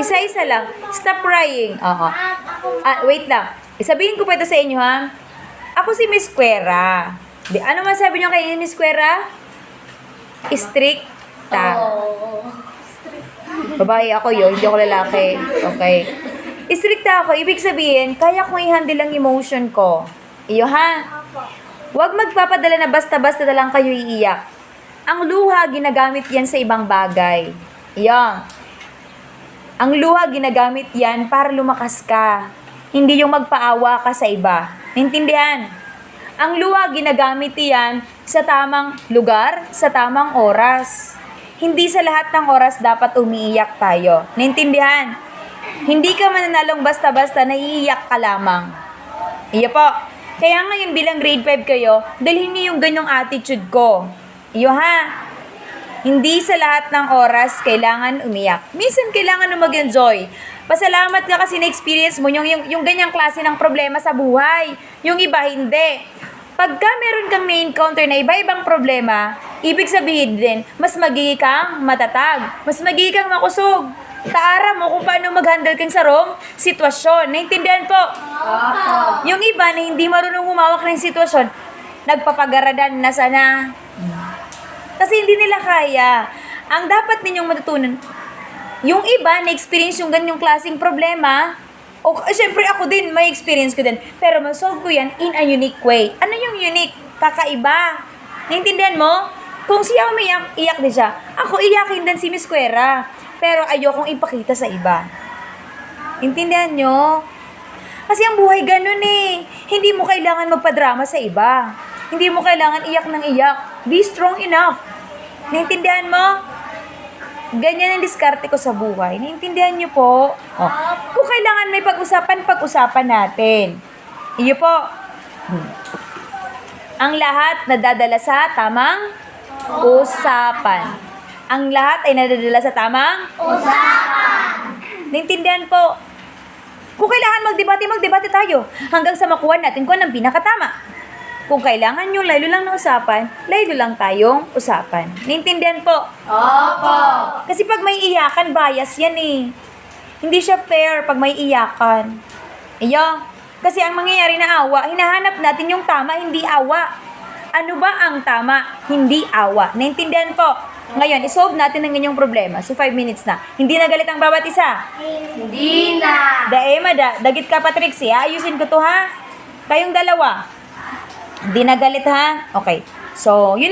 Isa-isa lang. Stop crying. Oo. Wait lang. Sabihin ko pa ito sa inyo, ha? Ako si Miss Quera. Ano masabi niyo kay Miss Quera? Stricta. Babae ako yun, hindi ako lalaki. Okay. Stricta ako, ibig sabihin, kaya kong i-handle ang emotion ko. Iyo, ha? Huwag magpapadala na basta-basta na lang kayo iiyak. Ang luha, ginagamit yan sa ibang bagay. Iyon. Ang luha, ginagamit yan para lumakas ka. Hindi yung magpaawa ka sa iba. Naintindihan? Ang luha, ginagamit yan sa tamang lugar, sa tamang oras. Hindi sa lahat ng oras dapat umiiyak tayo. Naintindihan? Hindi ka mananalong basta-basta naiiyak ka lamang. Iyo po. Kaya ngayon bilang grade 5 kayo, dalhin niyo yung ganyong attitude ko. Iyo, ha? Hindi sa lahat ng oras kailangan umiyak. Minsan kailangan mag-enjoy. Pasalamat ka kasi na-experience mo yung ganyang klase ng problema sa buhay. Yung iba hindi. Pagka meron kang na-encounter na iba-ibang problema, ibig sabihin din, mas magiging kang matatag. Mas magiging kang makusog. Taara mo kung paano mag-handle kang sarong sitwasyon. Naintindihan po? Yung iba na hindi marunong humawak ng sitwasyon, nagpapagaradan na sana. Kasi hindi nila kaya. Ang dapat ninyong matutunan, yung iba na-experience yung ganyong klaseng problema, o syempre ako din, may experience ko din. Pero masolve ko yan in a unique way. Ano yung unique? Kakaiba. Naintindihan mo? Kung siya umiyak, iyak din siya. Ako iyakin din si Miss Quera. Pero ayokong ipakita sa iba. Intindihan nyo? Kasi ang buhay ganun eh. Hindi mo kailangan magpadrama sa iba. Hindi mo kailangan iyak ng iyak. Be strong enough. Naintindihan mo? Ganyan ang diskarte ko sa buhay. Naintindihan niyo po? Oh. Kung kailangan may pag-usapan natin. Iyo po. Ang lahat nadadala sa tamang usapan. Ang lahat ay nadadala sa tamang usapan. Naintindihan po? Kung kailangan magdebate tayo. Hanggang sa makuha natin kung anong pinakatama. Kung kailangan yung laylo lang ng usapan, laylo lang tayong usapan. Naintindihan po? Opo. Kasi pag may iyakan, bias yan eh. Hindi siya fair pag may iyakan. Iyo. Kasi ang mangyayari na awa, hinahanap natin yung tama, hindi awa. Ano ba ang tama? Hindi awa. Naintindihan po? Ngayon, isolve natin ang ganyang problema. So, 5 minutes na. Hindi na galit ang bawat isa? Hindi na. Dagit ka pa, Trixie, ha? Ayusin ko to, ha? Kayong dalawa. Hindi na galit, ha? Okay. So, yun